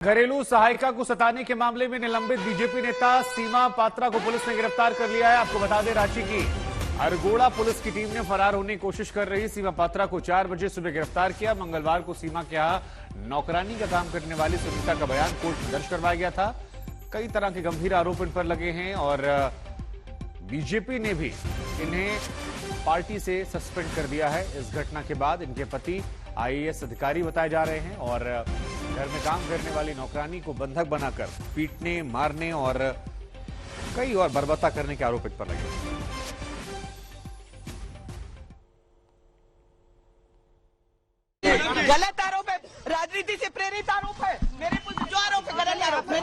घरेलू सहायिका को सताने के मामले में निलंबित बीजेपी नेता सीमा पात्रा को पुलिस ने गिरफ्तार कर लिया है। आपको बता दें, रांची की अरगोड़ा पुलिस की टीम ने फरार होने की कोशिश कर रही सीमा पात्रा को 4 बजे सुबह गिरफ्तार किया। मंगलवार को सीमा के यहां नौकरानी का काम करने वाली सुनीता का बयान कोर्ट में दर्ज करवाया गया था। कई तरह के गंभीर आरोप इन पर लगे हैं और बीजेपी ने भी इन्हें पार्टी से सस्पेंड कर दिया है। इस घटना के बाद इनके पति आईएएस अधिकारी बताए जा रहे हैं और घर में काम करने वाली नौकरानी को बंधक बनाकर पीटने, मारने और कई और बर्बरता करने के आरोप इन पर लगे। गलत आरोप है, राजनीति से प्रेरित आरोप है। मेरे कुछ जो आरोप है गलत आरोप है।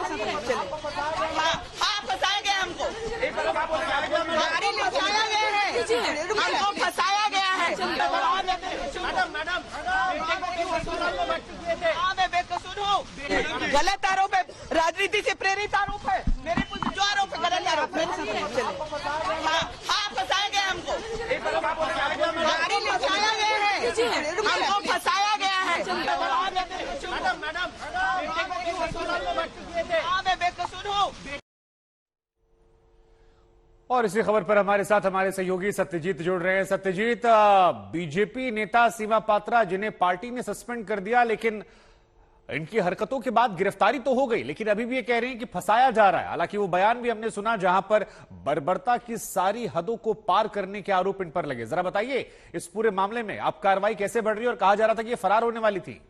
हाँ, फंसाया गया हमको, गाड़ी ले जाया गया है, हमको फंसाया गया है। हाँ, मैं बेकसूर हूँ। गलत आरोप है, राजनीति से प्रेरित आरोप है। मेरे कुछ जो आरोप है गलत आरोप है। हाँ, फंसाया गया हमको, गाड़ी ले जाया गया है, हमको फंसाया गया है। हाँ, मैं बेकसूर हूँ। और इसी खबर पर हमारे साथ हमारे सहयोगी सत्यजीत जुड़ रहे हैं। सत्यजीत, बीजेपी नेता सीमा पात्रा जिन्हें पार्टी ने सस्पेंड कर दिया, लेकिन इनकी हरकतों के बाद गिरफ्तारी तो हो गई, लेकिन अभी भी ये कह रहे हैं कि फंसाया जा रहा है। हालांकि वो बयान भी हमने सुना जहां पर बर्बरता की सारी हदों को पार करने के आरोप इन पर लगे। जरा बताइए, इस पूरे मामले में अब कार्रवाई कैसे बढ़ रही है और कहा जा रहा था कि ये फरार होने वाली थी।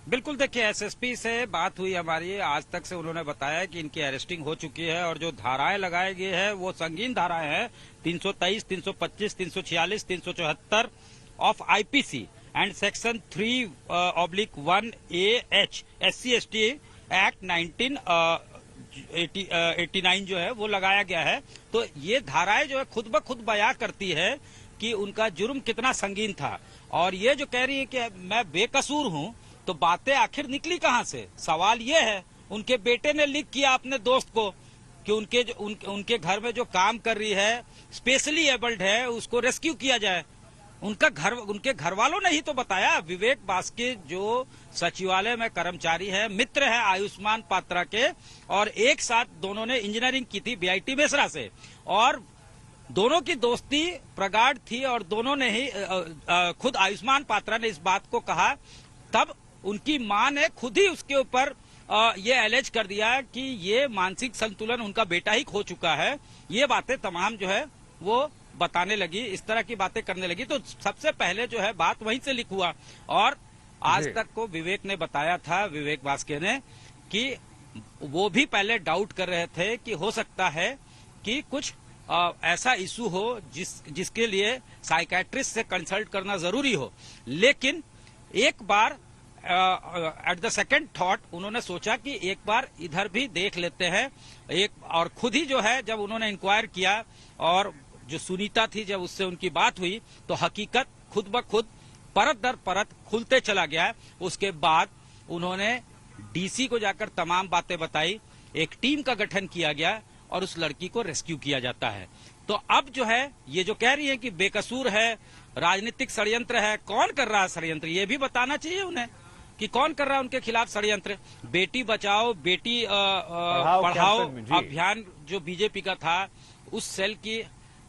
बिल्कुल, देखिए, एसएसपी से बात हुई हमारी। आज तक से उन्होंने बताया कि इनकी अरेस्टिंग हो चुकी है और जो धाराएं लगाई गई है वो संगीन धाराएं हैं। 323, 325, 346, 374 of IPC and section 3/1AH SC/ST act 1989 जो है वो लगाया गया है। तो ये धाराएं जो है खुद ब खुद बयां करती है कि उनका जुर्म कितना संगीन था। और ये जो कह रही है कि मैं बेकसूर हूं, तो बातें आखिर निकली कहां से? सवाल ये है, उनके बेटे ने लीक किया अपने दोस्त को कि उनके घर में जो काम कर रही है, स्पेशली एबल्ड है, उसको रेस्क्यू किया जाए। उनके घर वालों ने ही तो बताया। विवेक बास्के जो सचिवालय में कर्मचारी है, मित्र है आयुष्मान पात्रा के, और एक साथ दोनों ने इंजीनियरिंग की थी बीआईटी मेसरा से, और दोनों की दोस्ती प्रगाढ़ थी और दोनों ने ही खुद आयुष्मान पात्रा ने इस बात को कहा। तब उनकी मां ने खुद ही उसके ऊपर ये एलेज कर दिया कि ये मानसिक संतुलन उनका बेटा ही खो चुका है। ये बातें तमाम जो है वो बताने लगी, इस तरह की बातें करने लगी। तो सबसे पहले जो है बात वहीं से लिख हुआ। और आज तक को विवेक ने बताया था, विवेक बास्के ने, कि वो भी पहले डाउट कर रहे थे कि हो सकता है कि कुछ ऐसा इशू हो जिसके लिए साइकेट्रिस्ट से कंसल्ट करना जरूरी हो। लेकिन एक बार एट द सेकेंड थॉट उन्होंने सोचा कि एक बार इधर भी देख लेते हैं। और खुद ही जो है जब उन्होंने इंक्वायर किया और जो सुनीता थी, जब उससे उनकी बात हुई, तो हकीकत खुद ब खुद परत दर परत खुलते चला गया। उसके बाद उन्होंने डीसी को जाकर तमाम बातें बताई, एक टीम का गठन किया गया और उस लड़की को रेस्क्यू किया जाता है। तो अब जो है ये जो कह रही है कि बेकसूर है, राजनीतिक षड्यंत्र है, कौन कर रहा है षड्यंत्र, ये भी बताना चाहिए उन्हें कि कौन कर रहा है उनके खिलाफ षड्यंत्र। बेटी बचाओ बेटी पढ़ाओ अभियान जो बीजेपी का था, उस सेल की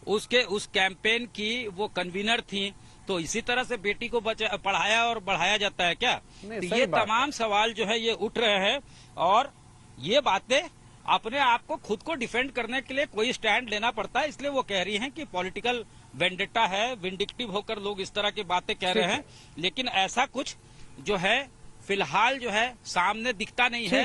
उस कैंपेन की वो कन्वीनर थी। तो इसी तरह से बेटी को पढ़ाया और बढ़ाया जाता है क्या? तो ये तमाम सवाल जो है ये उठ रहे हैं और ये बातें अपने आप को खुद को डिफेंड करने के लिए कोई स्टैंड लेना पड़ता है। इसलिए वो कह रही हैं कि पॉलिटिकल वेंडेटा है, विंडिक्टिव होकर लोग इस तरह की बातें कह रहे हैं। लेकिन ऐसा कुछ जो है फिलहाल जो है सामने दिखता नहीं है।